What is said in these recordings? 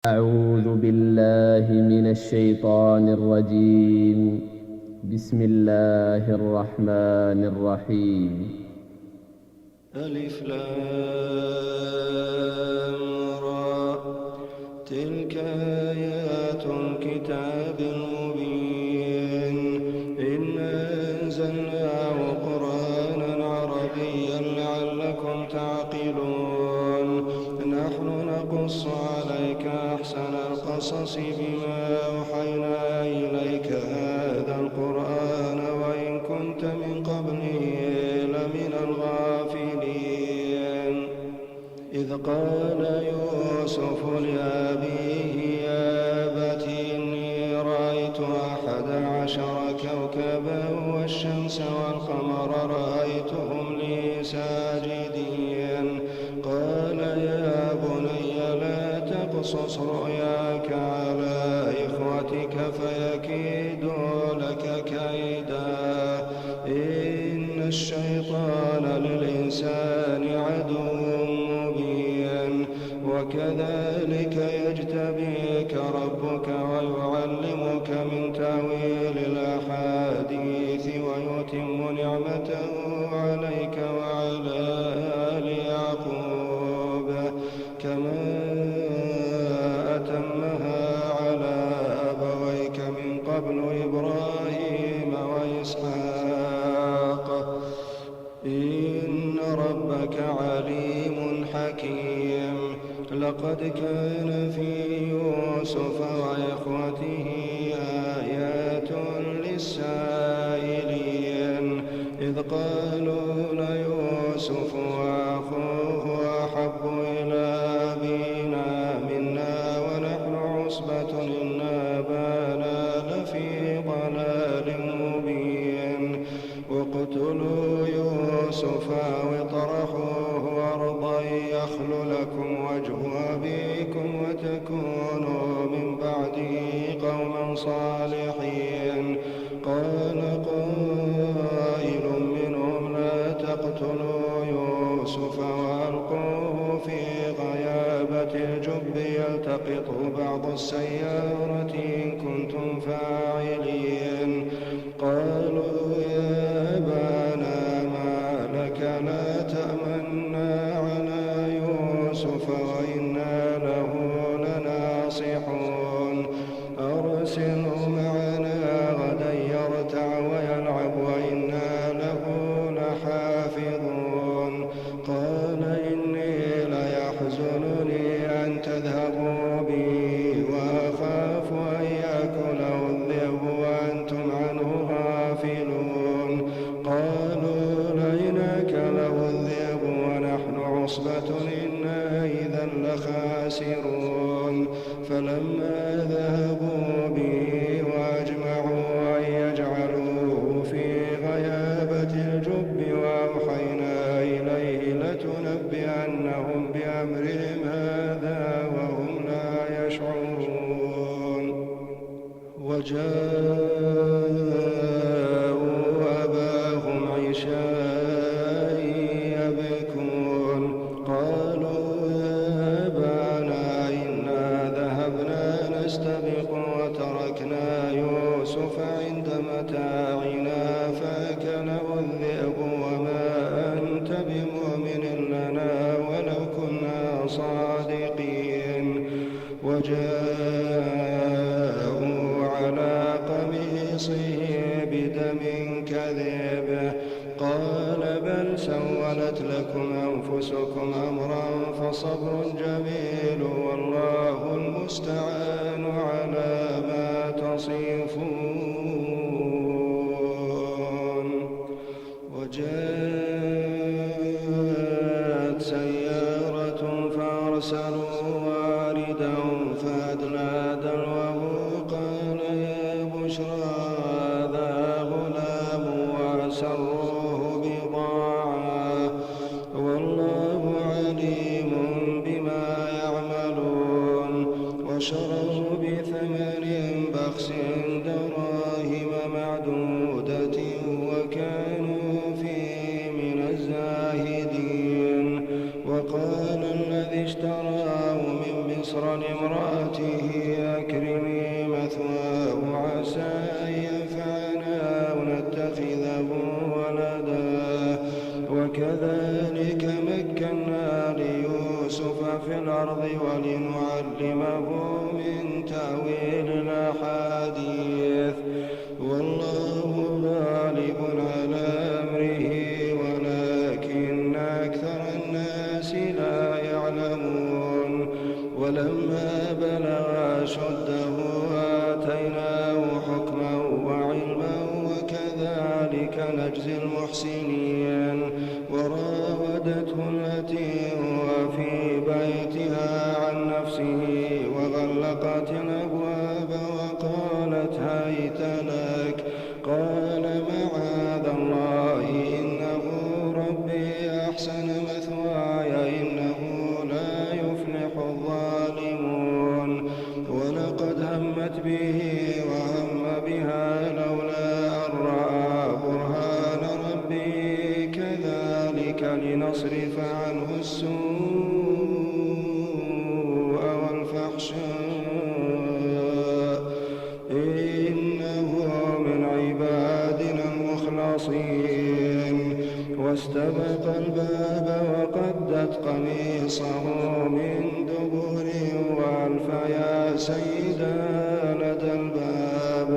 أعوذ بالله من الشيطان الرجيم. بسم الله الرحمن الرحيم. ألف لام را، تلك آيات الكتاب المبين. إنا أنزلناه قرآنا عربيا لعلكم تعقلون. نحن نقص عليك أحسن القصص بما أوحينا إليك هذا القرآن وإن كنت من قبله لمن الغافلين. إذ قال يوسف لأبيه يا أبت إني رأيت 11 كوكبا والشمس والقمر رأيتهم لي ساجدين. قال يا بني لا تقصص رؤياك على إخوتك فيكيدوا لك كيدا. إن الشيطان للإنسان عدو مبين. وكذلك يجتبيك ربك ويعلمك من تأويل الأحاديث ويتم نعمته عليك وعلى آل يعقوب كما أتمها على أبويك من قبل إبراهيم وإسحاق. إن ربك عليم حكيم. لقد كان في يوسف وإخوته آيات للسائلين. إذ قالوا ليوسف وأخوه أحب إلى أبينا منا ونحن عصبة إن أبانا لفي ضلال مبين. واقتلوا يوسف أو اطرحوه أرضا يخل لكم وجه أبيكم وتكونوا من بعده قوما صالحين. قال قائل منهم لا تقتلوا يوسف وألقوه في غيابة الجب يلتقطه بعض السيارة إن كنتم فاعلين. قالوا يا أبانا ما لك لا تأمنا على يوسف وإنا له لناصحون. أرسله معنا غدا يرتع ويلعب وإنا له لحافظون. قال إني ليحزنني أن تذهبوا بي وأخاف أن يأكله الذئب وأنتم عنه غافلون. قالوا لئن أكله الذئب ونحن عصبة إنا إذا لخاسرون. فلما ذهبوا به وأجمعوا أن يجعلوه في غيابة الجب وأوحينا إليه لتنبئنهم بأمرهم هذا وهم لا يشعرون. وجاءوا أباهم عشاء يبكون. قالوا يا أبانا إنا ذهبنا نستبق وتركنا يوسف عند متاعنا فأكله الذئب وما أنت بمؤمن لنا ولو كنا صادقين. وجاءوا على قميصه بدم كذب. قال بل سولت لكم أنفسكم أمرا فصبر جميل والله المستعان على ما تصفون. وجاءت سيارة فأرسلوا واردهم فأدلى دلوه قال يا بشرى هذا غلام وأسروه بضاعة والله عليم بما يعملون. وشروا بثمن بخس دراهم معدودة وكانوا فيه من الزاهدين. وقال الذي اشتراه من مصر لامرأته امرأته أكرمي مثواه عسى أن ينفعنا أو نتخذه ولدا وكذلك مكنا ليوسف في الأرض ولنعلمه من تأويل الأحاديث والله غالب على أمره ولكن أكثر الناس لا يعلمون ولما بلغ أشده آتيناه حكما وعلما وكذلك نجزي المحسنين وراودته التي هو في بيتها عن نفسه وغلقت الأبواب وقالت هيت لك قال معاذ الله إنه ربي أحسن مثواي إنه لا يفلح الظالمون ولقد همت به وهم بها لولا أن رأى برهان ربه كذلك لنصرف عنه السوء والفحشاء إنه من عبادنا المخلصين واستبق الباب وقدت قميصه من دبر وألف يا سيدا لدى الباب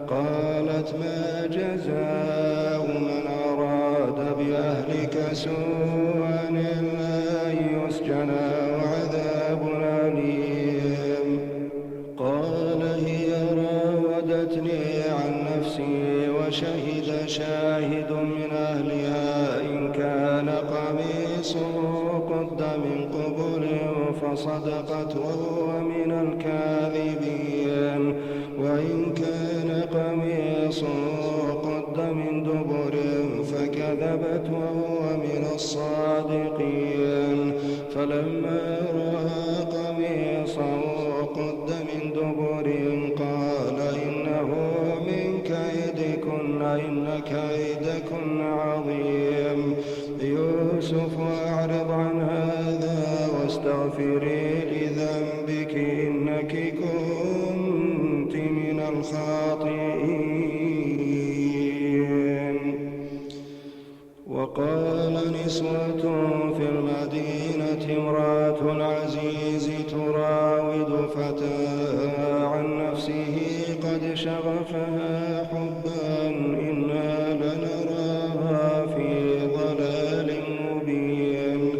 قالت ما جزاء من أراد بأهلك سوءا إلا أن يسجن أو عذاب أليم قال هي راودتني عن نفسي وشهد شاهد من أهلها إن كان قميصه قد من قبل فصدقت وهو من الكاذبين وإن كان قميصه قد من دبر فكذبت وهو من الصادقين فلما رأى قميصه قد من دبر قال إنه من كيدكن إن كيدكن عظيم يوسف أعرض عن هذا واستغفري لذنبك إنك كنت من الخاطئين وقال نسوة في المدينة امرأة العزيز تراود فتاها عن نفسه قد شغفها حبا إنا لنراها في ضلال مبين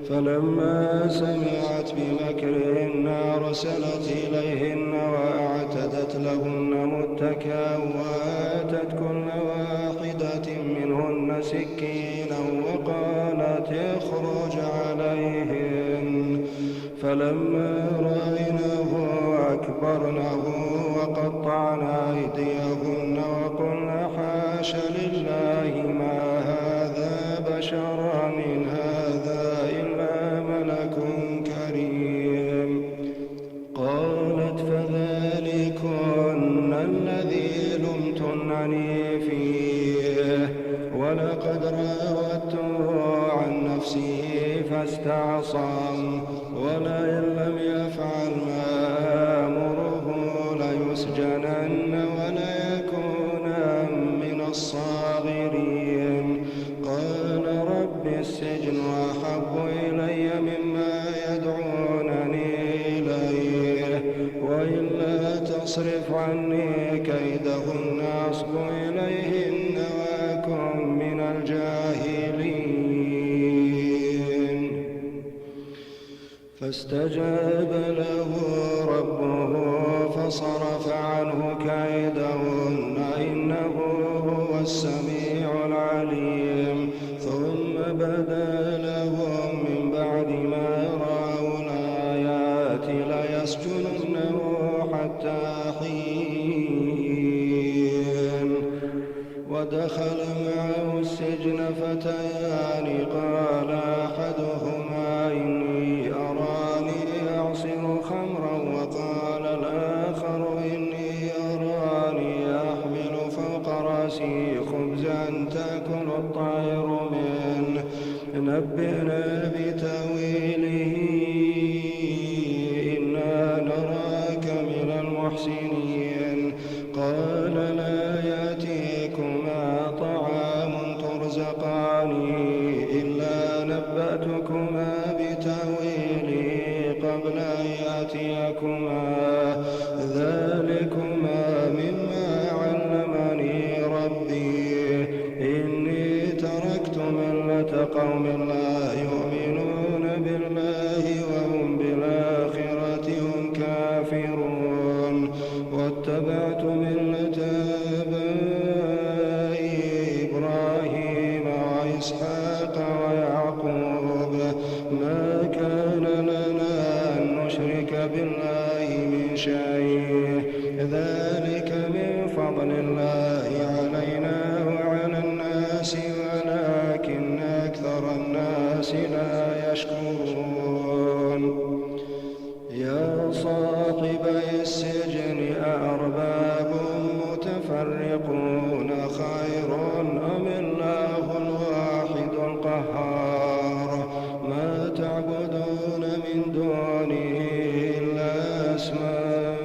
فلما سمعت بمكرهن أرسلت إليهن وأعتدت لهن متكئا وآتت كل واحدة منهن سكينا وقالت اخرج عليهن فلما رأينه أكبرنه وقطعن أيديهن وقلن حاش لله ما هذا بشرا إن هذا إلا ملك كريم قالت فذلكن الذي لمتنني فيه ولقد راودته عن نفسه فاستعصم ولئن لم يفعل ما آمره ليسجنن وليكونا من الصاغرين قال رب السجن أحب إلي مما يدعونني إليه وإلا تصرف عني كيدهن أصب إليهن وأكن من الجاهلين فاستجاب له ربه فصرف عنه كيدهن إنه هو السميع العليم ثم بدا لهم من بعد ما رأوا الآيات ليسجننه حتى حين ودخل معه السجن فتيان قال أحدهما إني أراني أعصر خمرا وقال الآخر إني أراني أحمل فوق رأسي خبزا تأكل الطير منه نبئنا بتأويله إنا نراك ذلكما مما علمني ربي إني تركت ملة قوم لا يؤمنون بالله وهم بالآخرة هم كافرون واتبعت ملة آبائي إبراهيم وإسحاق ويعقوب ما كان لنا أن نشرك بالله من شيء ذلك من فضل الله علينا وعلى الناس ولكن أكثر الناس لا يشكرون يا صاحبي السجن أأرباب متفرقون خير أم الله الواحد القهار ما تعبدون من دونه إلا أسماء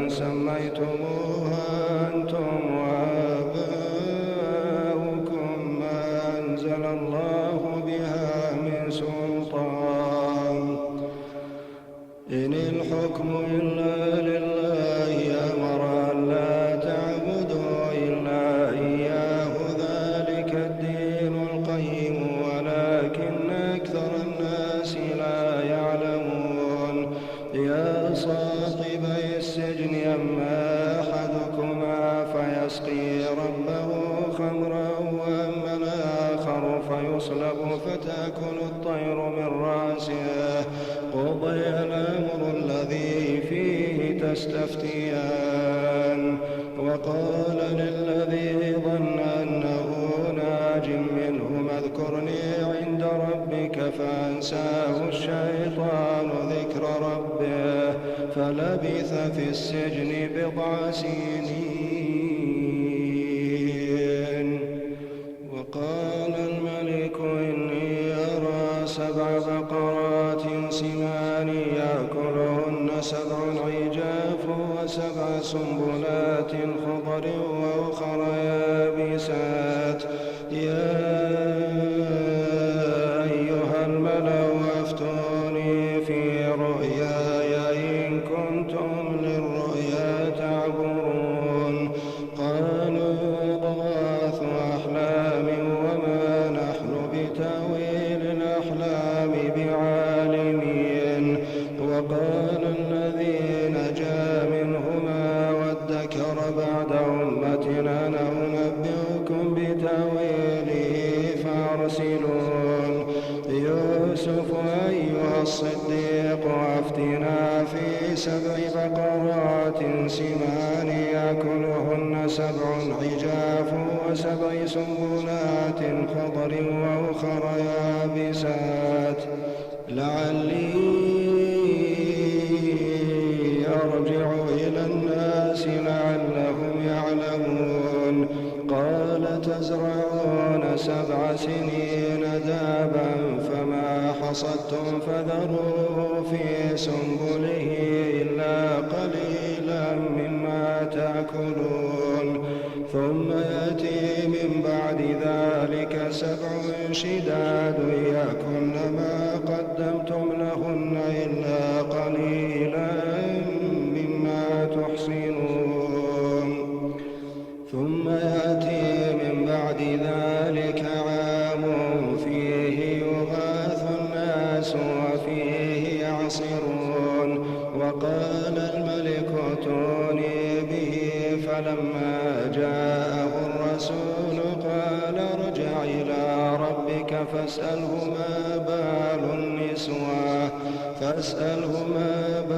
سميتموها أنتم وآباؤكم ما أنزل الله بها من سلطان إن الحكم إلا لله أمر أن لا تعبدوا إلا إياه ذلك الدين القيم ولكن أكثر الناس لا يعلمون يا صاحبي السجن أما أحدكما فيسقي ربه خمرا وأما الآخر فيصلب فتأكل الطير من رأسه قضي الأمر الذي فيه تستفتيان وقال للذي ظن أنه ناج منه اذكرني عند ربك فأنساه الشيطان ذكر ربه فلبث في السجن بضع سنين وقال الملك إني أرى 7 بقرات سمان يأكلهن 7 عجاف و7 سنبلات خضر وأخر يابسات يا أيها الملأ أفتوني في رؤياي إن كنتم للرؤيا تعبرون قالوا أضغاث أحلام وما نحن بتأويل الأحلام بعالمين وقال الذي نجا منهما وادكر بعد أمة أنا أنبئكم بتأويله فأرسلون يوسف أيها الصديق أفتنا في 7 بقرات سمان يأكلهن 7 عجاف و7 سنبلات خضر وأخر يابسات لعلي أرجع إلى الناس لعلهم يعلمون قال تزرعون 7 سنين دابا فما حصدتم فذروه في سنبله إلا قليلا مما تأكلون ثم يأتي من بعد ذلك 7 شداد يأكلن ما قدمتم لهن إلا قليلا مما تحصنون ثم يأتي من بعد ذلك عام فيه يغاث الناس وفيه يعصرون وقال الملك ائتوني به فلما جاءه الرسول قال ارجع إلى ربك فاسأله ما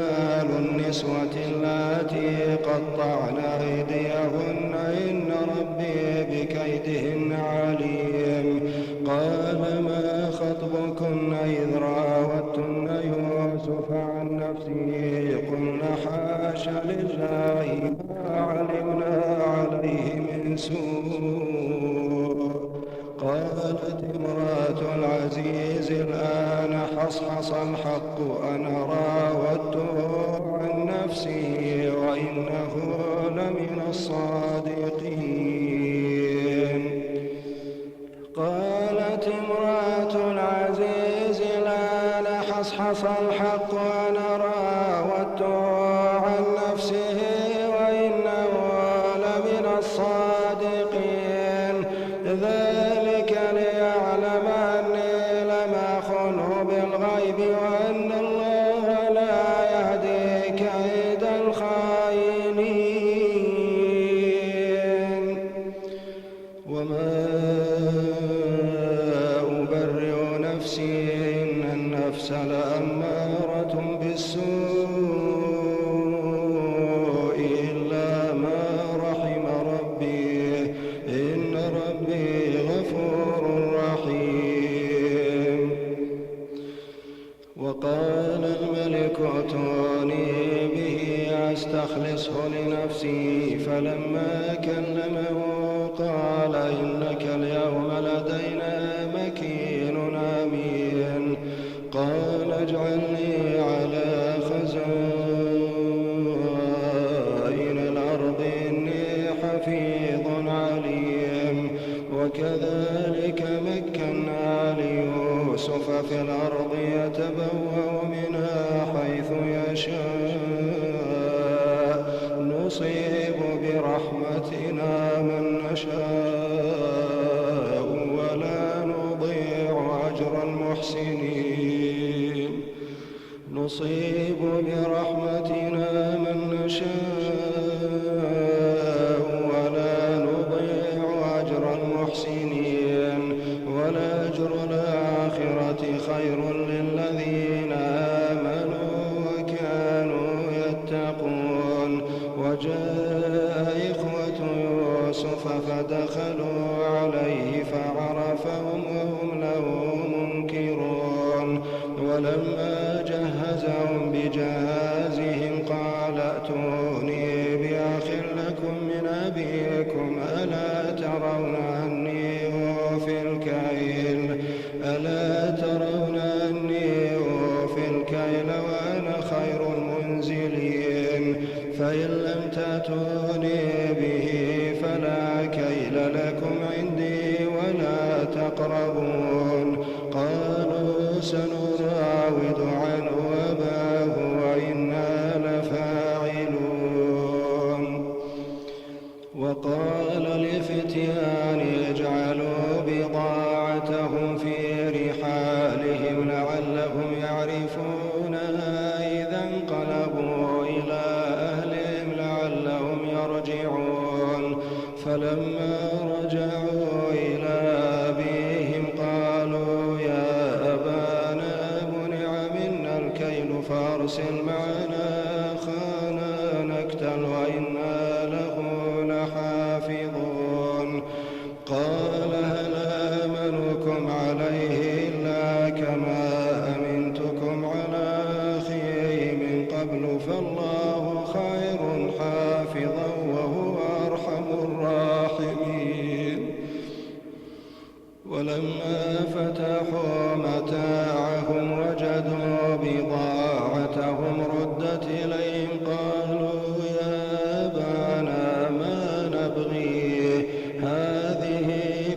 بال النسوة اللاتي قطعن أيديهن إن ربي بكيدهن عليم قال ما خطبكن إذ راوتن يوسف عن نفسه قلنا حاش لله ما علمنا عليه من سوء قالت امرأة العزيز الآن حصحص الحق أنا راودته عن نفسه وإنه لمن الصادقين قالت امرأة العزيز الآن حصحص الحق أنا راودته عن نفسه وإنه لمن الصادقين ذلك ليعلم أني لم أخنه بالغيب وأن الله لا يهدي كيد الخائنين وما أبرئ نفسي إن النفس لأمارة بالسوء إلا ما رحم ربي إن ربي غفور رحيم وقال الملك ائتوني به أستخلصه لنفسي فلما كلمه قال إنك اليوم لدينا مكين أمين قال اجعلني على خزائن الأرض إني حفيظ عليم وكذلك مكنا ليوسف في الأرض يتبوأ منها حيث يشاء نصيب برحمتنا من نشاء ولا نضيع أجر المحسنين نصيب برحمتنا من نشاء ولا نضيع أجر المحسنين ولأجر الآخرة خير للذين آمنوا وكانوا يتقون وجاء إخوة يوسف فدخلوا عليه فعرفهم وهم له منكرون ولما جهزهم بجهازهم قال ائتوني بأخ لكم من أبيكم ألا ترون أني أوفي الكيل وأنا خير المنزلين فإن لم تأتوني به فلا كيل لكم عندي ولا تقربون قالوا سنراود عنه أباه وإنا لفاعلون وقال لفتيان اجعلوا بضاعتهم في رحالهم لعلهم يعرفونها إذا انقلبوا إلى أهلهم لعلهم يرجعون فلما رجعوا إلى أبيهم قالوا يا أبانا منع منا الكيل فأرسل معنا أخانا نكتل وإنا له لحافظون قال هل آمنكم عليه إلا كما أمنتكم على أخيه من قبل فالله خير حافظا وهو أرحم الراحمين ولما فتحوا متاعهم وجدوا بضاعتهم ردت إليهم قالوا يا أبانا ما نبغي هذه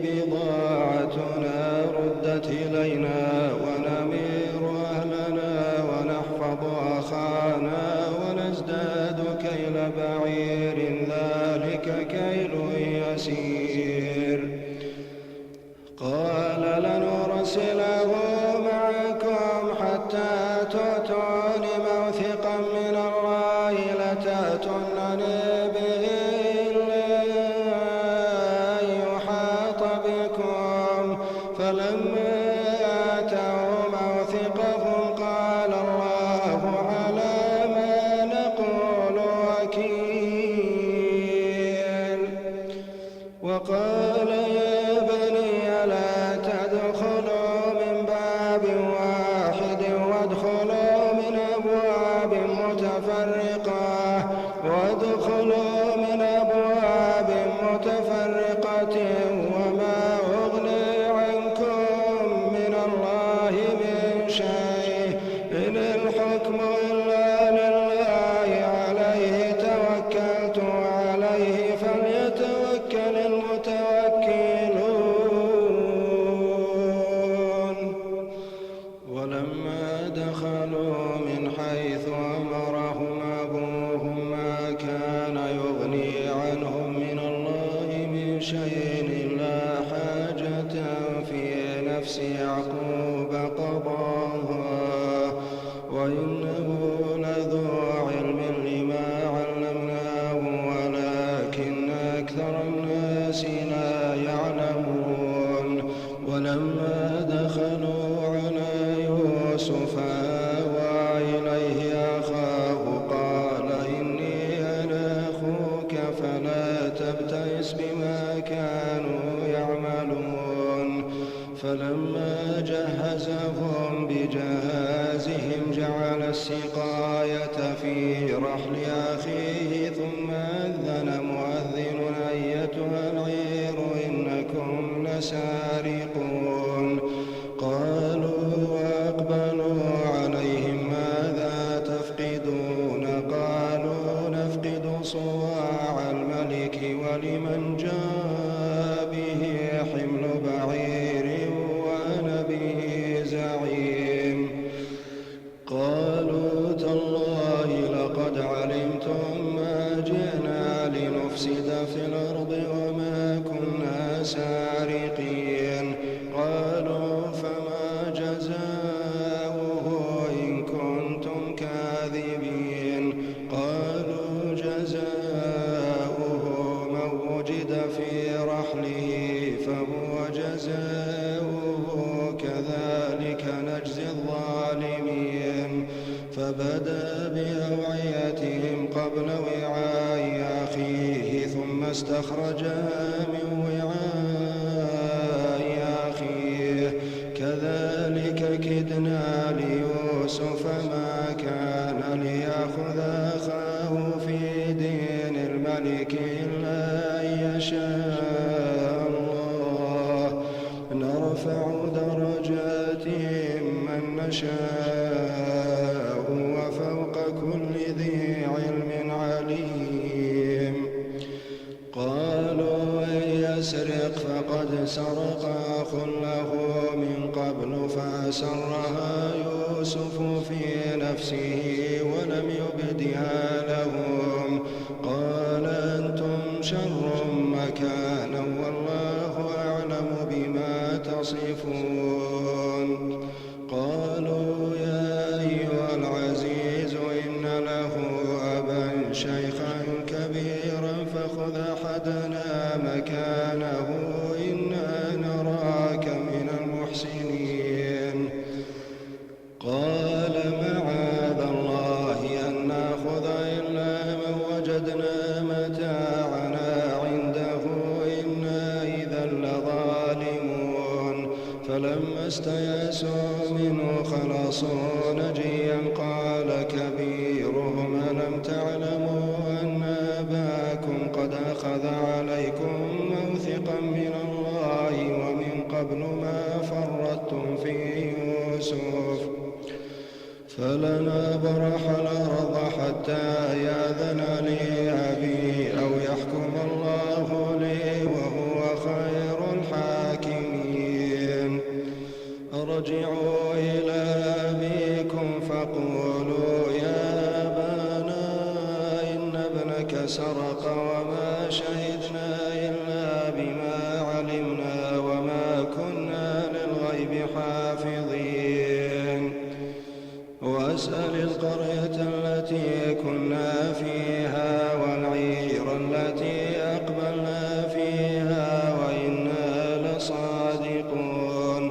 بضاعتنا ردت إلينا ونمير أهلنا ونحفظ أخانا ونزداد كيل بعير ذلك كيل يسير قال لنرسله معكم حتى تؤتون موثقا من الله لتأتونني به إلا أن يحاط بكم فلما آتوا موثقهم قال الله على ما نقول وكيل وقال يا بني لا تدخلوا من باب واحد وادخلوا من أبواب متفرقة وما أغني عنكم من الله من شيء إن الحكم إلا لله عليه توكلت وعليه فليتوكل المتوكلون ولما دخلوا من حيث أمرهم رحل أخيه ثم أذن مؤذن أيتها العير إنكم لسارقون. قالوا وأقبلوا عليهم ماذا تفقدون؟ قالوا نفقد صواع الملك ولمن جاء به حمل بعير وأنا به زعيم. قالوا تالله لقد علمتم ما جئنا لنفسد في الأرض وما كنا سارقين. قالوا فما جزاؤه إن كنتم كاذبين؟ قالوا جزاؤه من وجد في رحله فهو جزاؤه كذلك نجزي الظالمين. فبدأ بأوعيتهم قبل وعاء أخيه ثم استخرجها من وعاء أخيه كذلك كدنا ليوسف ما كان ليأخذ أخاه في دين الملك إلا أن يشاء الله نرفع درجات من نشاء وفوق كل ذي علم عليم. قالوا إن يسرق فقد سرق أخ له من قبل فأسرها يوسف في نفسه ولم يبدها لهم. قال أنتم شر مكانا والله أعلم بما تصفون. قالوا يا أيها العزيز إن له أبا شيخا كبيرا فخذ أحدنا مكانه إنا نراك من المحسنين. قال معاذ الله أن نأخذ إلا من وجدنا متاعنا عنده إنا إذا لظالمون. فلما استيأسوا منه خلصوا نجيا قال كبيرهم ألم تعلموا أن أباكم قد أخذ عليكم موثقا من الله ومن قبل ما فرطتم في يوسف فلن أبرح الأرض حتى يأذن لي أبي أو يحكم الله لي وهو خير الحاكمين. ارجعوا إلى أبيكم فقولوا يا أبانا إن ابنك سرق وما شهدنا إلا بما علمنا وما كنا للغيب حافظين. واسأل القرية التي كنا فيها والعير التي أقبلنا فيها وإنا لصادقون.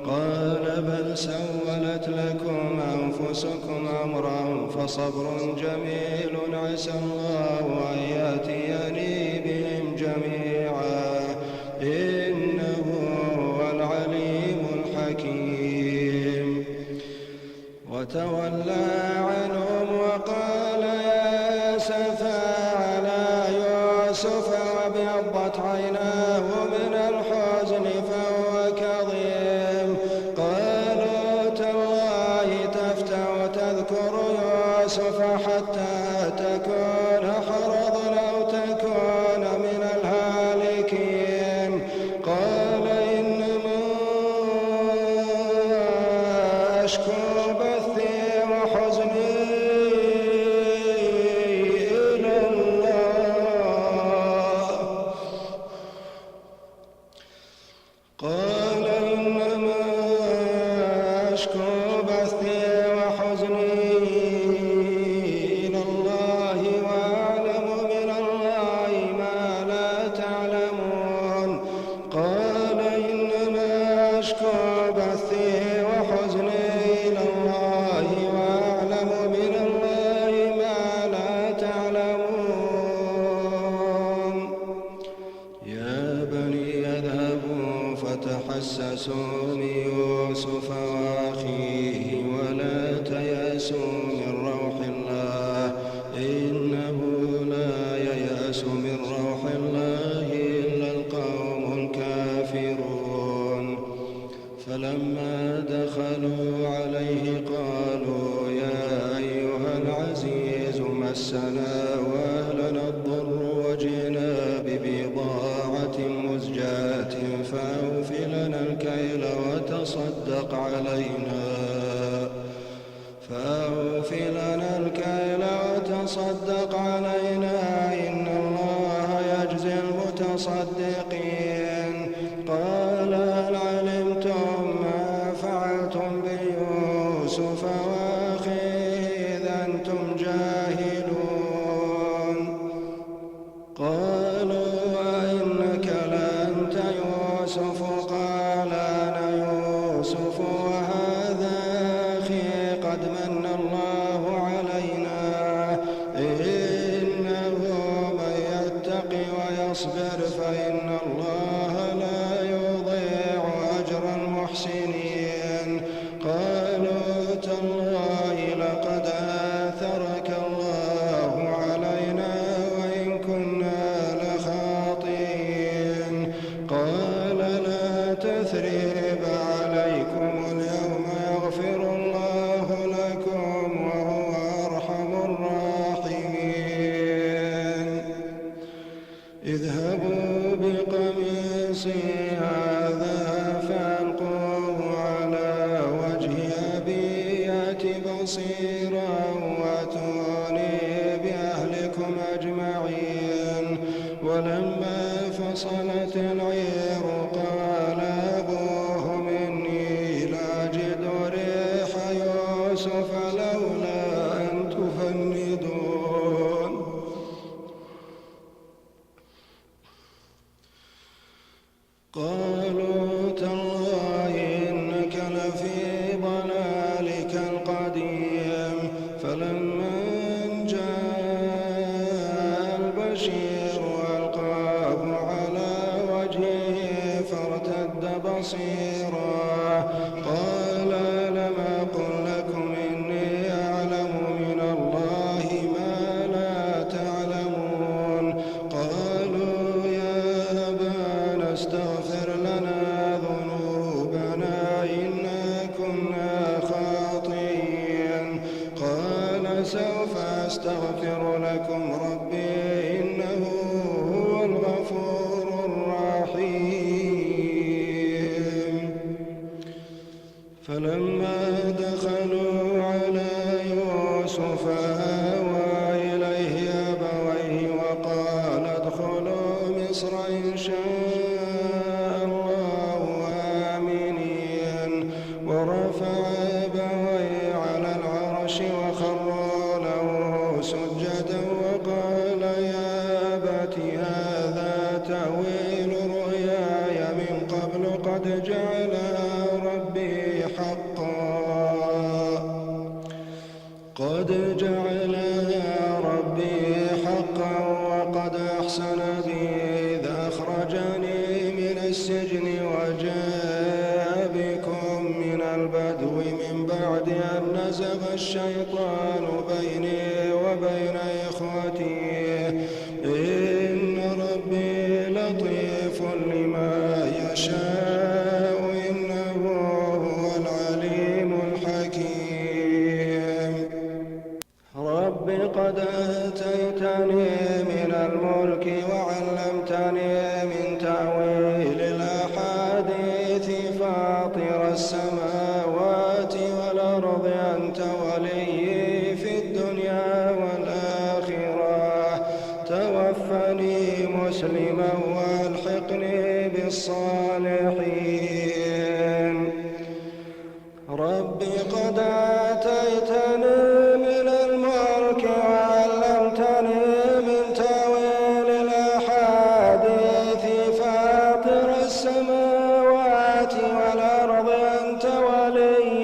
قال بل سولت لكم أنفسكم أمرا فصبر جميل عسى الله أن يأتيني بهم جميعا إنه هو العليم الحكيم. وتولى عنهم وقال يا أسفا على يوسف وابيضت عيناه من الحزن فهو كظيم. قالوا تالله تفتأ تذكر يوسف حتى تكون حرضا أو تكون من الهالكين. قال إنما أشكو بثي وحزني إلى الله. قال إنما أشكو بثي وحزني إلى الله وأعلم مسنا وأهلنا الضر وجئنا ببضاعة مزجاة فأوف لنا الكيل وتصدق علينا إن الله يجزي المتصدقين. قال هل علمتم ما فعلتم بيوسف وأخيه إذ أنتم جاهلون؟ قالوا أئنك لأنت يوسف؟ قال أنا يوسف وهذا أخي قد من الله علينا إنه من يتق ويصبر فإن الله لا يضيع أجر المحسنين. قالوا تالله لقد آثرك الله علينا وإن كنا لخاطئين. قال لا تثريب عليكم اليوم يغفر الله لكم وهو أرحم الراحمين. اذهبوا بقميصي هذا فألقوه على وجه أبي يأت بصيرا وأتوني بأهلكم أجمعين. ولما فصلت العير قال أبوهم إني لأجد ريح يوسف لولا أن تفندون. قالوا تالله إنك لفي ضلالك القديم. فلما جاء البشير ألقاه على وجهه فارتد بصيرا. قال ألم أقل لكم إني أعلم من الله ما لا تعلمون؟ قالوا يا أبانا استغفر لنا ذنوبنا إنا كنا خاطئين. قال سوف أستغفر لكم ربي إنه هو الغفور الرحيم. فلما دخلوا على يوسف آوى إليه أبويه وقال ادخلوا مصر إن شاء الله آمنين. ورفع أبويه على العرش وخروا له سجدا وقال يا أبت هذا تأويل رؤياي من قبل قد جعلها ربي حقا وقد أحسن بي إذ أخرجني من السجن وجاء بكم من البدو من بعد أن نزغ الشيطان بيني وبين إخوتي إن ربي لطيف لما يشاء إنه هو العليم الحكيم. رب قد آتيتني من الملك وعلمتني من تأويل الأحاديث فاطر السماوات والأرض أنت ولي في الدنيا والآخرة توفني مسلما والحقني بالصالحين. رب قد آتيتني من الملك وعلمتني من تأويل الأحاديث فاطر السماوات والأرض أنت ولي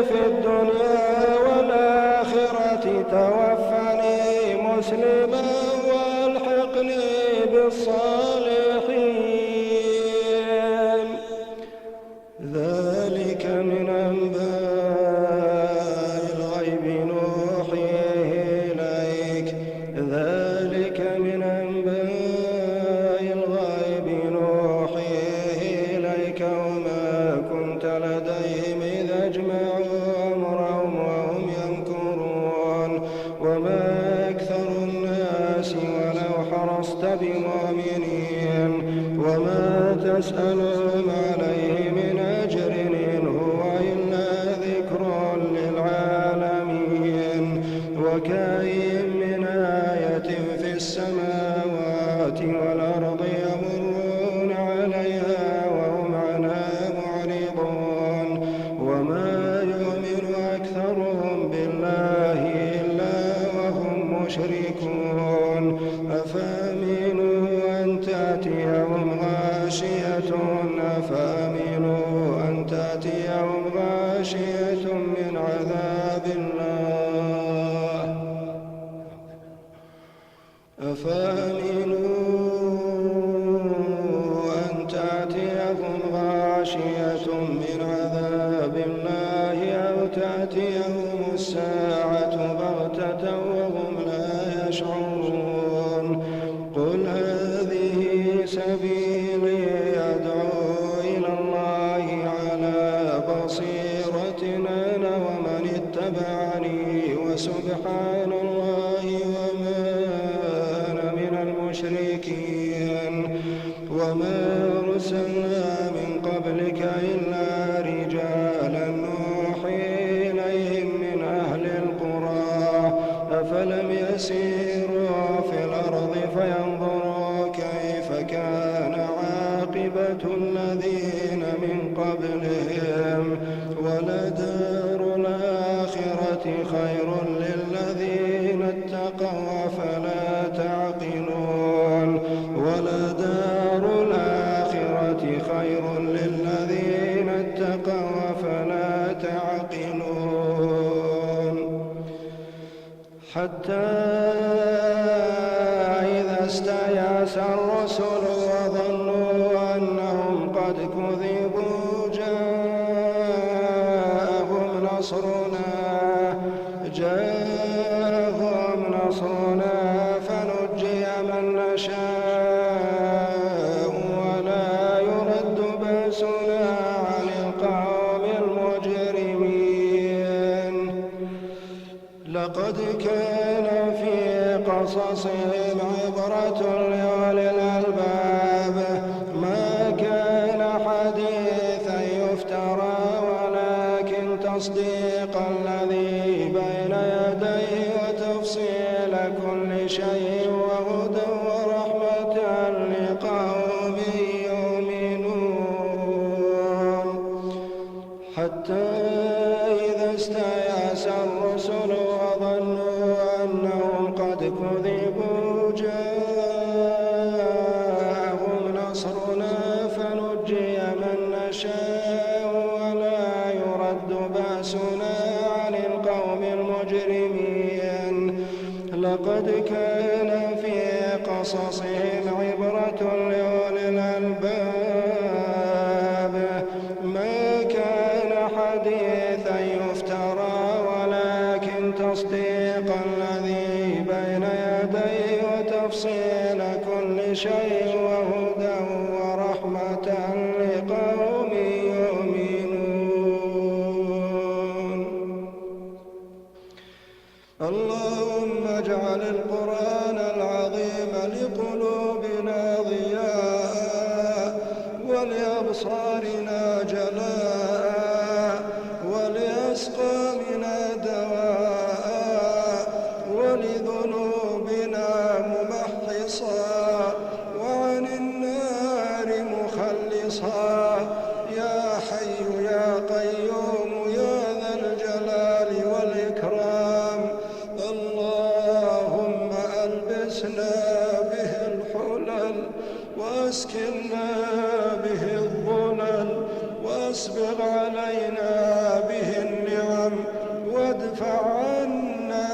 في الدنيا والآخرة توفني مسلما والحقني بالصالحين. ذلك من أنباء الغيب نوحيه إليك. وما كنت لديهم إذ أجمعوا أمرهم أسألهم عليه من أجر إن هو إلا ذكر للعالمين. وكأين من آية في السماوات والأرض يمرون عليها وهم عنها معرضون وما يؤمن أكثرهم بالله إلا وهم مشركون. أفأمنوا أن تأتيهم غاشية من عذاب الله أو تأتيهم الساعة بغتة وهم لا يشعرون. قل هذه سبيلي أدعو إلى الله على بصيرة أنا ومن اتبعني وسبحان الله وما أنا من المشركين. وما أرسلنا من قبلك إلا رجالا نوحي إليهم من أهل القرى أفلم يسيروا في الأرض فينظروا كيف كان عاقبة الذين من قبلهم ولدار الآخرة خير للذين اتقوا أفلا تعقلون. ولدار الآخرة خير للذين اتقوا أفلا تعقلون. حتى إذا استيأس الرسل وظنوا أنهم قد كذبوا جاءهم نصرنا فنجي من نشاء ولا يرد بأسنا عن القوم المجرمين. لقد كان في قصصهم عبرة لأولي الألباب ما كان حديثا يفترى ولكن تصديق الذي بين يديه وتفصيل كل شيء وهدى ورحمة لقوم يؤمنون. حتى إذا استيأس الرسل وظنوا أنهم قد كذبوا جاءهم نصرنا فنجي من نشاء ولا يرد بأسنا عن القوم المجرمين. لقد كان في قصصهم عبرة لأولي الألباب ما كان حديثا يفترى ولكن تصديق الذي بين يديه وتفصيل كل شيء وهدى ورحمة لقوم يؤمنون. اللهم اجعل القرآن العظيم لقلوبنا ضياء ولأبصارنا جلاء ولأسقامنا دواء ولذنوبنا ممحصا وعن النار مخلصا. يا حي يا قيوم يا ذا الجلال والإكرام. اللهم ألبسنا به الحلل وأسكننا به الظلل وأسبغ علينا به النعم وادفع عنا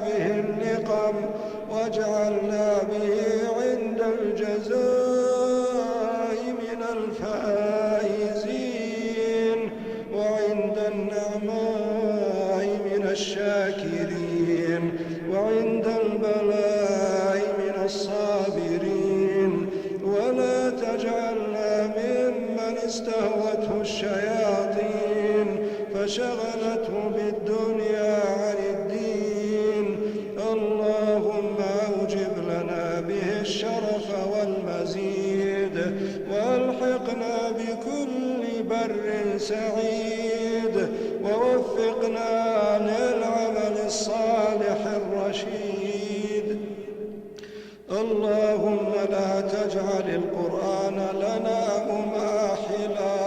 به النقم واجعلنا به عند الجزاء من الفائزين وعند النعماء من الشاكرين وعند البلاء من الصابرين. ولا تجعلنا ممن استهوته الشياطين فشغلته بالدنيا عن الدين. اللهم أوجب لنا به الشرف والمزيد والحق سعيد، ووفقنا للعمل الصالح الرشيد. اللهم لا تجعل القرآن لنا مماحلا،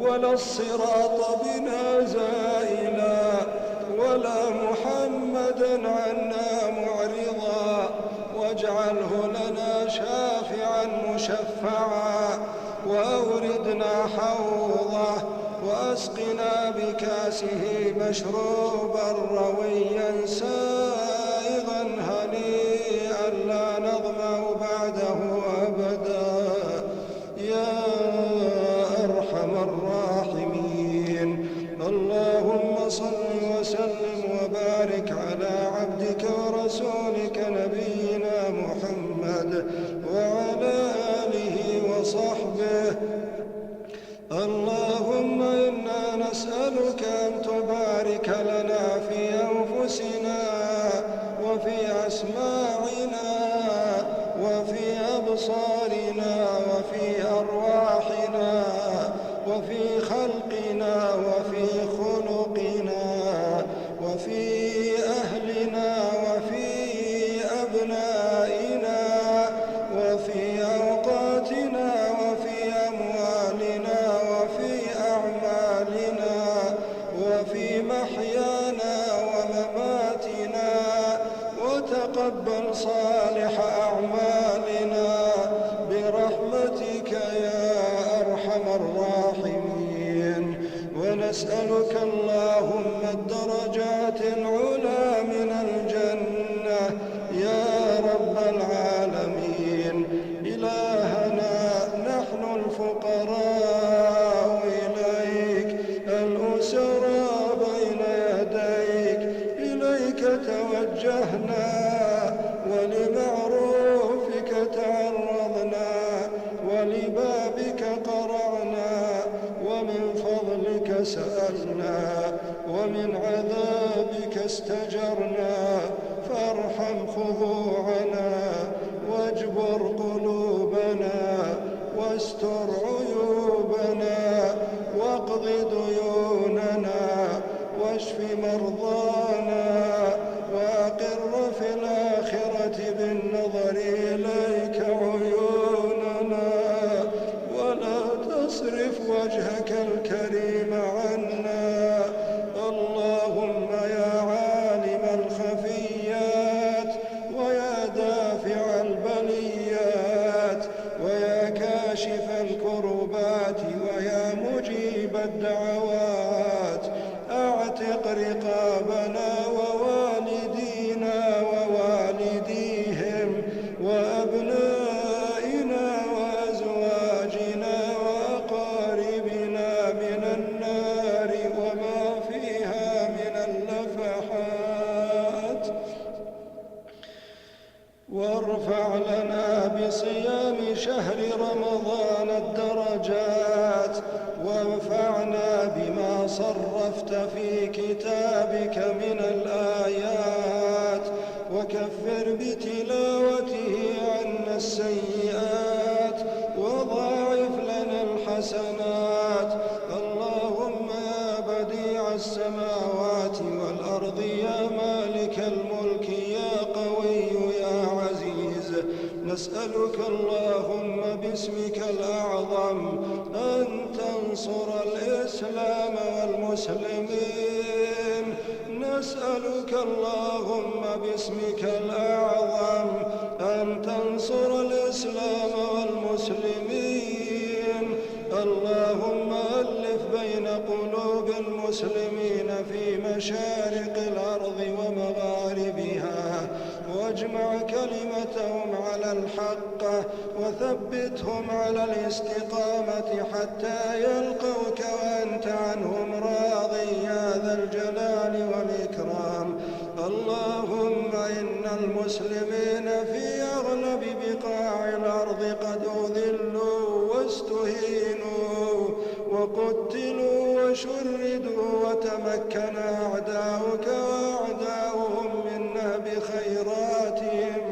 ولا الصراط بنا زائلا، ولا محمدا عنا معرضا، واجعله لنا شافعا مشفعا، وأوردنا حوضه، وأسقنا بكاسه مشروبا رويا سائغا هنيئا لا نظمأ بعده أبدا يا أرحم الراحمين. اللهم صل وسلم وبارك على عبدك ورسولك نبينا محمد وعلى آله وصحبه. اللهم إنا نسألك أن تبارك لنا في أنفسنا وفي أسماعنا وفي أبصارنا وفي أرواحنا وفي خلقنا وفي خلقنا وفي أهلنا وفي أبنائنا وفي أوقاتنا وفي أموالنا وفي أعمالنا وفي محيانا ومماتنا، وتقبل صالح أعمالنا برحمتك يا أرحم الراحمين. ونسألك اللهم الدرجات العلى من الجنة يا رب العالمين. إلهنا نحن الفقراء إليك الأسراء بين يديك، إليك توجهنا ولمعروفك تعرضنا ولبابك قرعنا، ومن فضلك سألنا ومن عذابك استجرنا، فارحم خضوعنا واجبر قلوبنا واستر عيوبنا واقض ديوننا واشف مرضانا، وأقر في الآخرة بالنظر إليك عيوننا، ولا تصرف وجهك الكريم عنا. اللهم يا عالم الخفيات ويا دافع البليات ويا كاشف الكربات ويا مجيب الدعوات، اعتق رقابنا ووالدينا ووالديهم وأبنائنا وأزواجنا وأقاربنا من النار وما فيها من اللفحات، وارفع لنا بصيام شهر رمضان الدرجات، وانفعنا بما صرفت في كتابك من الآيات، وكفر بتلاوته عنا السيئات، وضاعف لنا الحسنات. اللهم يا بديع السماوات والأرض يا مالك الملك يا قوي يا عزيز، نسألك اللهم باسمك الأعظم أن تنصر الإسلام والمسلمين. نسألك اللهم باسمك الأعظم أن تنصر الإسلام والمسلمين. اللهم ألف بين قلوب المسلمين في مشارق الأرض ومغاربها، واجمع كلمتهم على الحق، وثبتهم على الاستقامة حتى يلقوك وأنت عنهم راض يا ذا الجلال والإكرام. اللهم إن المسلمين في أغلب بقاع الأرض قد أذلوا واستهينوا وقتلوا وشردوا، وتمكن أعداؤك وأعداؤهم منا بخيراتهم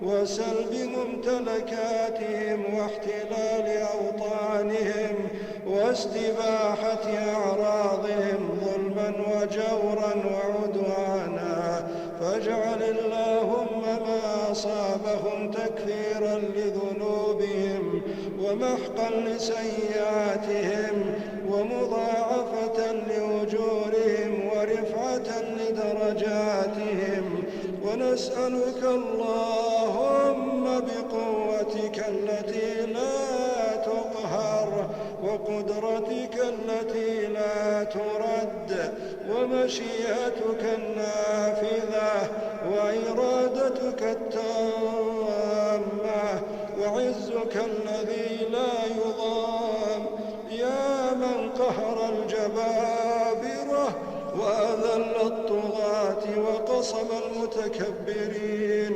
وسلب ممتلكاتهم واحتلال أوطانهم واستباحة أعراضهم ظلما وجورا وعدوانا، فاجعل اللهم ما أصابهم تكفيرا لذنوبهم ومحقا لسيئاتهم ومضاعفة لأجورهم ورفعة لدرجاتهم. ونسألك اللهم بقوتك التي لا تقهر وقدرتك التي لا ترد ومشيئتك النافذة وإرادتك التامة وعزك الذي لا يضام، يا من قهر الجبابرة وأذل الطغاة وقصم المتكبرين،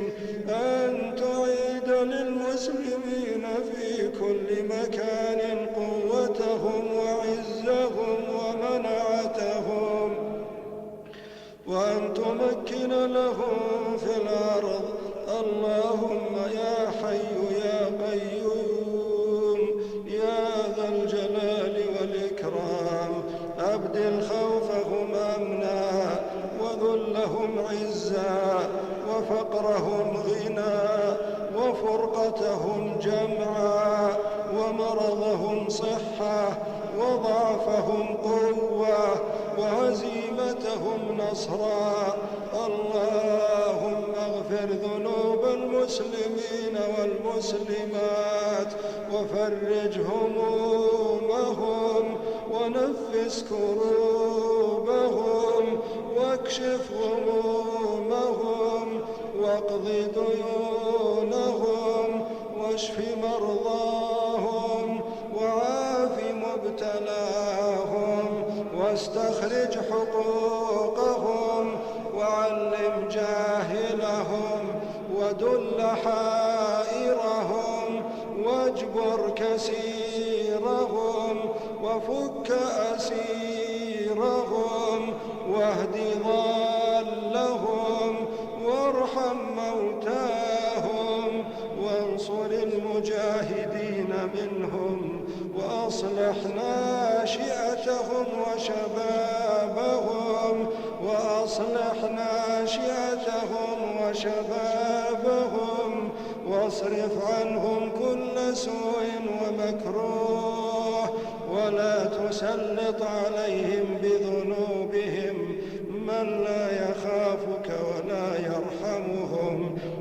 أن تعيد للمسلمين في كل مكان قوتهم وعزهم ومنعتهم، وأن تمكن لهم في الأرض. اللهم يا حي يا قيوم يا ذا الجلال والإكرام، أبدل خوفهم أمنا وذلهم عزا وفقرهم غنى وفرقتهم جمعا ومرضهم صحة وضعفهم قوة وهزيمتهم نصرا. اللهم اغفر ذنوب المسلمين والمسلمات وفرج همومهم ونفس كروبهم واكشف غمومهم واقض ديونهم واشف مرضاهم وعاف مبتلاهم واستخرج حقوقهم وعلم جاهلهم ودل حائرهم واجبر كسيرهم وفك أسيرهم واهد ضالهم وارحم موتاهم وانصر المجاهدين منهم وأصلح ناشئتهم وشبابهم وأصلح ناشئتهم وشبابهم واصرف عنهم كل سوء ومكروه ولا تسلط عليهم بذنوبهم من لا يخافك ولا يرحمهم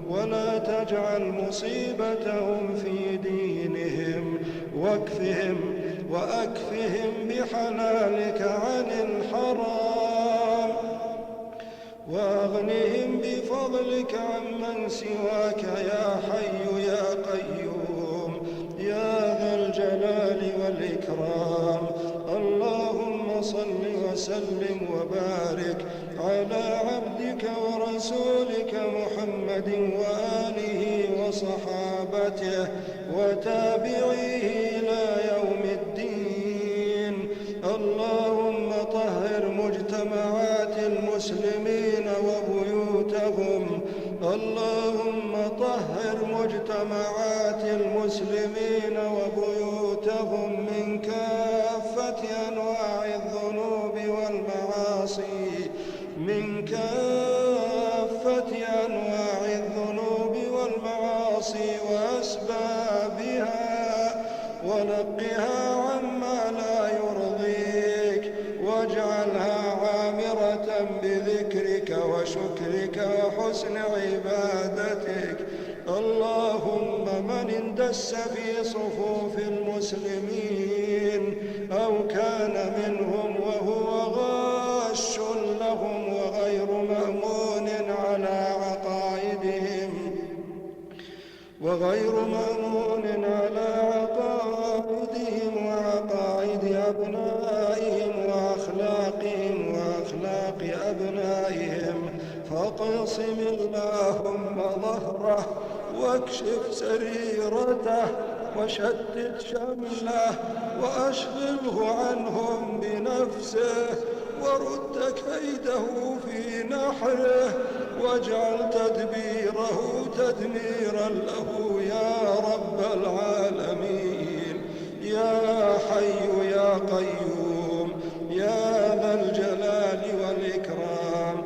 ولا تجعل مصيبتهم في دينهم وأكفهم بحلالك عن الحرام وأغنهم بفضلك عمن سواك يا حي يا قيوم يا ذا الجلال والإكرام. اللهم صل وسلم وبارك على عبدك ورسولك محمد وآله وصحابته وتابعيه إلى يوم الدين. اللهم طهر مجتمعات المسلمين وبيوتهم. اللهم طهر مجتمعات المسلمين وبيوتهم من كافة أنواع الذنوب والمعاصي وأسبابها ونقها عما لا يرضيك واجعلها عامرة بذكرك وشكرك وحسن عبادتك. اللهم من اندس في صفوف المسلمين أو كان منهم وهو غاش لهم وغير مأمون على عقائدهم وعقائد أبنائهم وأخلاق أبنائهم فاقسم اللهم ظهره واكشف سريرته وشتت شمله وأشغله عنهم بنفسه ورد كيده في نحره واجعل تدبيره تدميرا له يا رب العالمين. يا حي يا قيوم يا ذا الجلال والإكرام.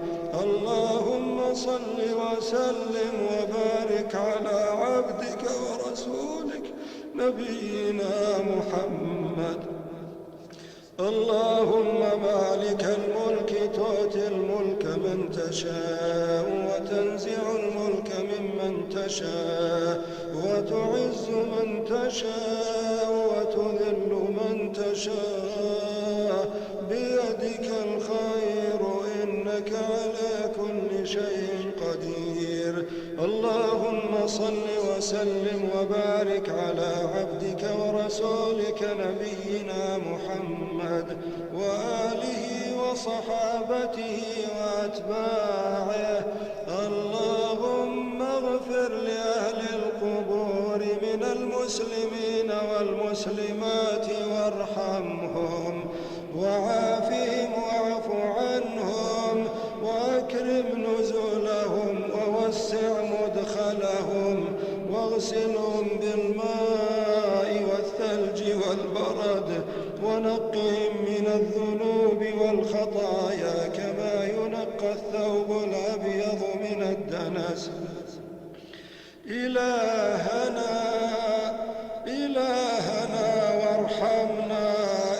اللهم صل وسلم وبارك على عبدك ورسولك نبينا محمد. اللهم مالك الملك تؤتي الملك من تشاء وتنزع الملك ممن تشاء وتعز من تشاء وتذل من تشاء بيدك الخير إنك على كل شيء قدير. اللهم صل وسلم وبارك على عبدك ورسولك نبينا محمد وآله وصحابته وأتباعه. اللهم اغفر لأهل القبور من المسلمين والمسلمات وارحمهم وعافهم واعف عنهم وأكرم نزلهم ووسع مدخلهم واغسلهم بالماء والثلج والبرد ونقهم من الذنوب والخطايا كما ينقى الثوب الأبيض من الدنس. إلهنا وارحمنا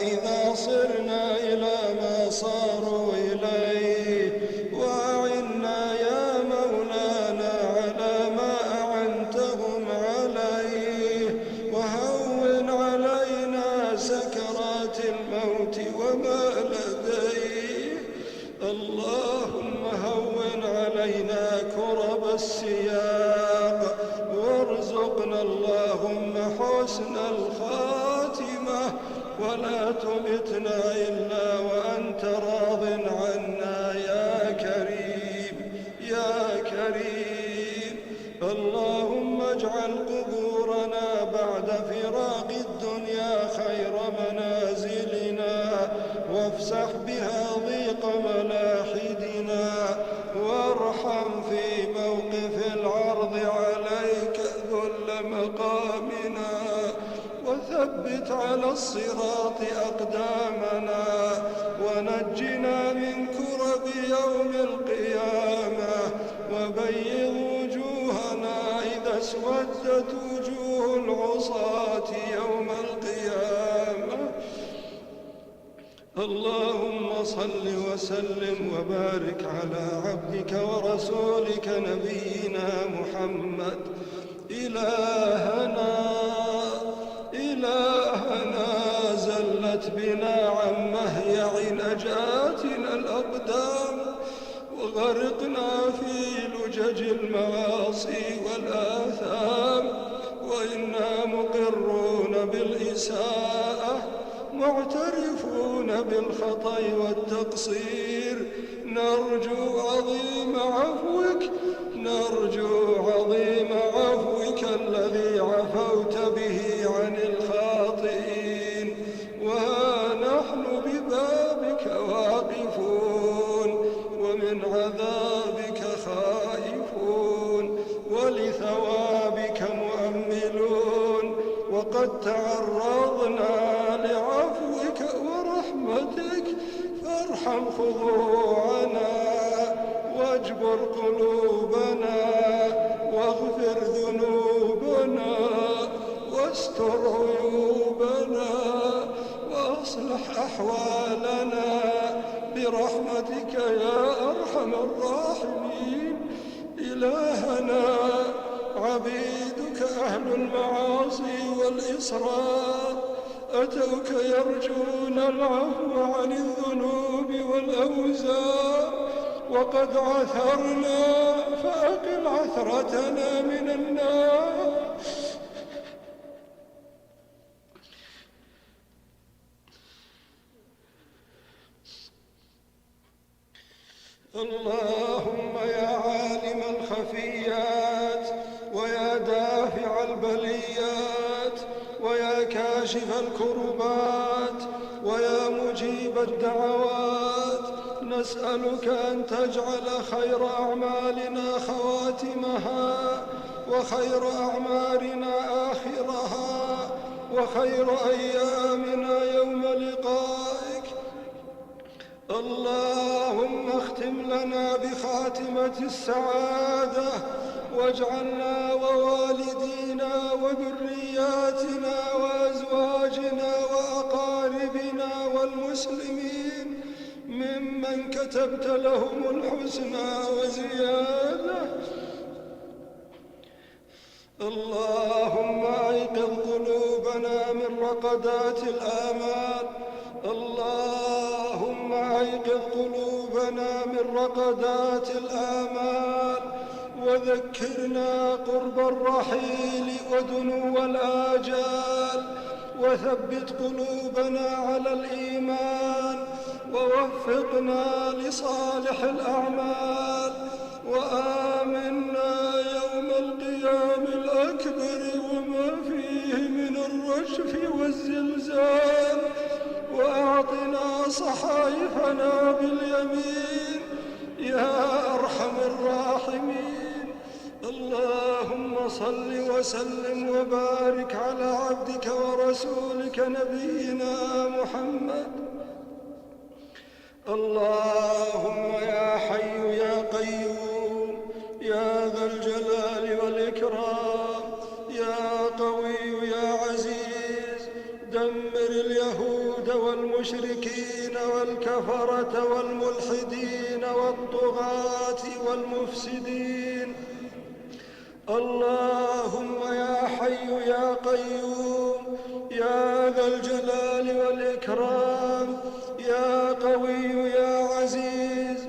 إذا صرنا إلى ما صاروا إليه، وأعنا يا مولانا على ما أعنتهم عليه، وهون علينا سكرات الموت وما لديه. اللهم هون علينا كرب السياق وارزقنا اللهم حسن الخاتمة ولا تمتنا إلا وأنت راض عنا يا كريم يا كريم. اللهم اجعل قبورنا بعد فراق الدنيا خير منازلنا وافسح بها ضيق ملاحدنا، وارحم في موقف العرض عليك ذل مقامنا، وثبت على الصراط أقدامنا، ونجنا من كرب يوم القيامة، وبيض وجوهنا إذا اسودت وجوه العصاة يوم القيامة. اللهم صل وسلم وبارك على عبدك ورسولك نبينا محمد. إلهنا زلت بنا عن مهيع نجاتنا الأقدام، وغرقنا في لجج المعاصي والآثام، وإنا مقرون بالإساءة معترفون بالخطأ والتقصير، نرجو عظيم عفوك الذي عفوت به عن الخاطئين، وها نحن ببابك واقفون، ومن عذابك خائفون، ولثوابك مؤملون، وقد تعرضنا لعفوك ورحمتك، فارحم خضوعنا واجبر قلوبنا واغفر ذنوبنا واستر عيوبنا واصلح أحوالنا برحمتك يا أرحم الراحمين. إلهنا عبيدك أهل المعاصي والإصرار أتوك يرجون العفو عن الذنوب والأوزار، وقد عثرنا فأقل عثرتنا من النار. اللهم يا عالم الخفيات ويا دافع البليات ويا كاشف الكربات ويا مجيب الدعوات، نسألك أن تجعل خير أعمالنا خواتمها وخير أعمارنا آخرها، وخير أيامنا يوم لقائك. اللهم اختم لنا بخاتمة السعادة، واجعلنا ووالدينا وذرياتنا وأزواجنا وأقاربنا والمسلمين ممن كتبت لهم الحسنى وزيادة. اللهم أيقظ قلوبنا من رقدات الآمال. اللهم أيقظ قلوبنا من رقدات الآمال، وذكرنا قرب الرحيل ودنو الآجال، وثبت قلوبنا على الإيمان، ووفقنا لصالح الأعمال، وآمنا يوم القيام الأكبر وما فيه من الرجف والزلزال، وأعطنا صحائفنا باليمين يا أرحم الراحمين. اللهم صل وسلم وبارك على عبدك ورسولك نبينا محمد. اللهم يا حي يا قيوم يا ذا الجلال والإكرام، يا قوي يا عزيز، دمر اليهود والمشركين والكفرة والملحدين والطغاة والمفسدين. اللهم يا حي يا قيوم يا ذا الجلال والإكرام، يا قوي يا عزيز،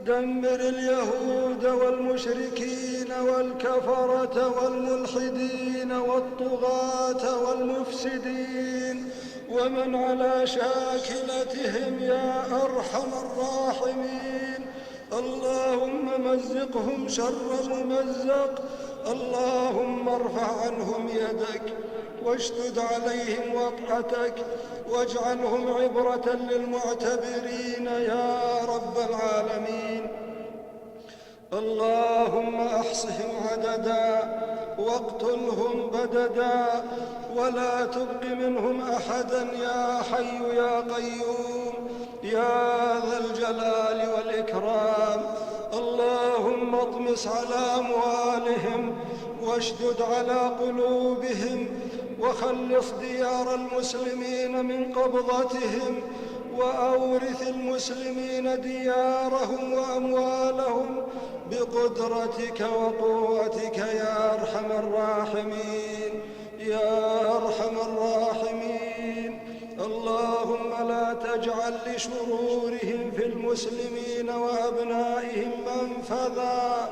دمر اليهود والمشركين والكفرة والملحدين والطغاة والمفسدين ومن على شاكلتهم يا أرحم الراحمين. اللهم مزقهم شر ممزق. اللهم ارفع عنهم يدك واشدد عليهم وطأتك، واجعلهم عبرة للمعتبرين يا رب العالمين. اللهم احصهم عددا واقتلهم بددا، ولا تبق منهم أحدا يا حي يا قيوم يا ذا الجلال والإكرام. اللهم اطمس على أموالهم واشدد على قلوبهم، وخلص ديار المسلمين من قبضتهم، وأورث المسلمين ديارهم وأموالهم بقدرتك وقوتك يا أرحم الراحمين يا أرحم الراحمين. اللهم لا تجعل لشرورهم في المسلمين وأبنائهم منفذا.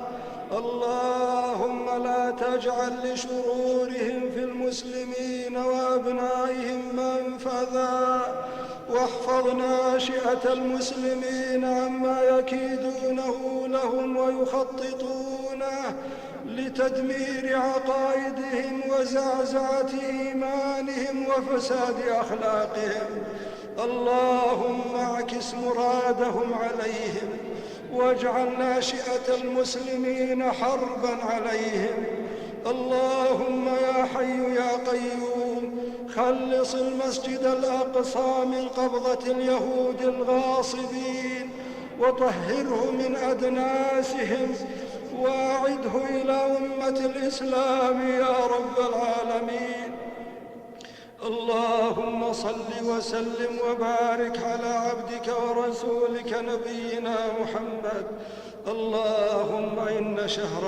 اللهم لا تجعل لشرورهم في المسلمين وأبنائهم منفذا، واحفظ ناشئة المسلمين عما يكيدونه لهم ويخططونه لتدمير عقائدهم وزعزعة إيمانهم وفساد أخلاقهم. اللهم اعكس مرادهم عليهم، واجعل ناشئة المسلمين حربا عليهم. اللهم يا حي يا قيوم خلص المسجد الأقصى من قبضة اليهود الغاصبين، وطهره من أدناسهم، واعده إلى أمة الإسلام يا رب العالمين. اللهم صل وسلم وبارك على عبدك ورسولك نبينا محمد. اللهم إن شهر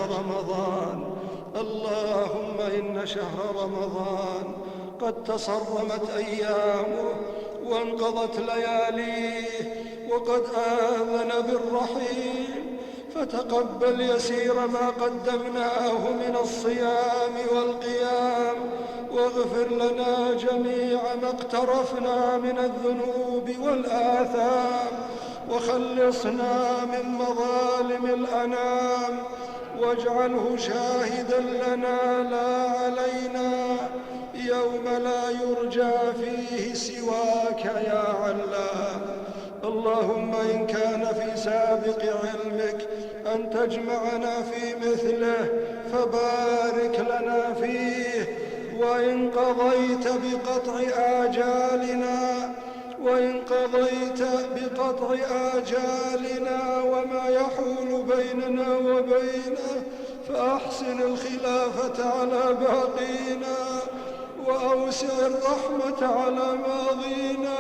رمضان قد تصرمت أيامه وانقضت لياليه، وقد آذن بالرحيل، فتقبل يسير ما قدمناه من الصيام والقيام، واغفر لنا جميع ما اقترفنا من الذنوب والآثام، وخلصنا من مظالم الأنام، واجعله شاهدا لنا لا علينا، يوم لا يرجى فيه سواك يا علام. اللهم إن كان في سابق علمك أن تجمعنا في مثله فبارك لنا فيه، وإن قضيت بقطع آجالنا وما يحول بيننا وبينه فأحسن الخلافة على باقينا وأوسع الرحمة على ماضينا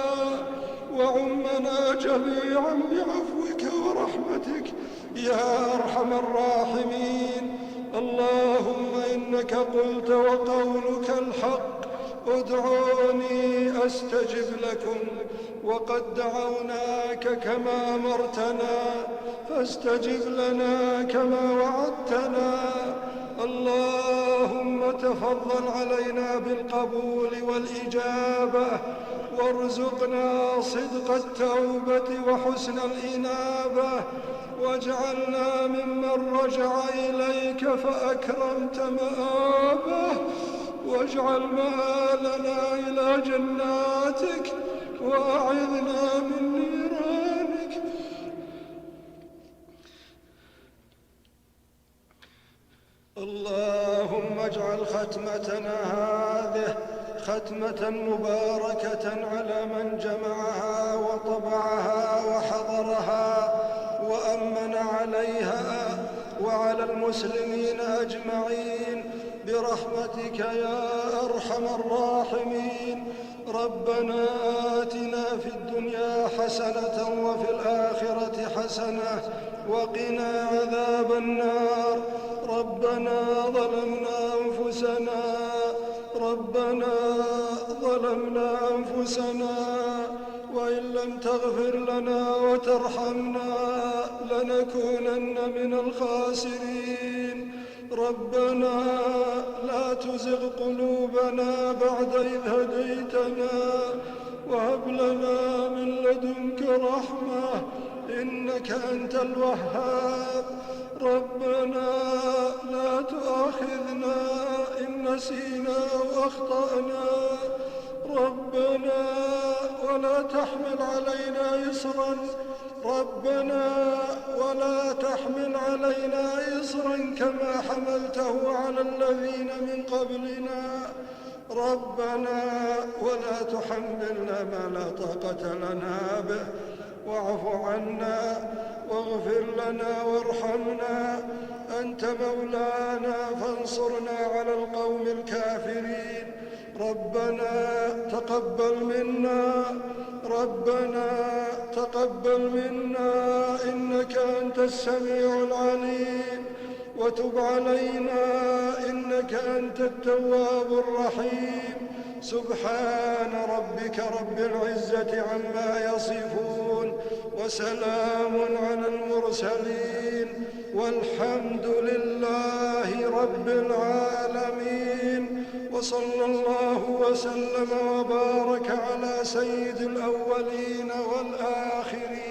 وعمنا جميعا بعفوك ورحمتك يا أرحم الراحمين. اللهم إنك قلت وقولك الحق ادعوني أستجب لكم، وقد دعوناك كما أمرتنا فاستجب لنا كما وعدتنا. اللهم تفضل علينا بالقبول والإجابة وارزقنا صدق التوبة وحسن الإنابة، واجعلنا ممن رجع إليك فأكرمت مآبه، واجعل مآلنا إلى جناتك وأعذنا من نيرانك. اللهم اجعل ختمتنا هذه ختمة مباركة على من جمعها وطبعها وحضرها وأمن عليها وعلى المسلمين أجمعين برحمتك يا أرحم الراحمين. ربنا آتنا في الدنيا حسنة وفي الآخرة حسنة وقنا عذاب النار. ربنا ظلمنا أنفسنا وإن لم تغفر لنا وترحمنا لنكونن من الخاسرين. ربنا لا تزغ قلوبنا بعد إذ هديتنا وهب لنا من لدنك رحمة إنك أنت الوهاب. ربنا لا تؤاخذنا إن نسينا أو أخطأنا. ربنا ولا تحمل علينا إصرا كما حملته على الذين من قبلنا. ربنا ولا تحملنا ما لا طاقة لنا به. واعف عنا واغفر لنا وارحمنا، أنت مولانا فانصرنا على القوم الكافرين. ربنا تقبل منا إنك أنت السميع العليم، وتب علينا إنك أنت التواب الرحيم. سبحان ربك رب العزة عما يصفون وسلام على المرسلين والحمد لله رب العالمين. وصلى الله وسلم وبارك على سيد الأولين والآخرين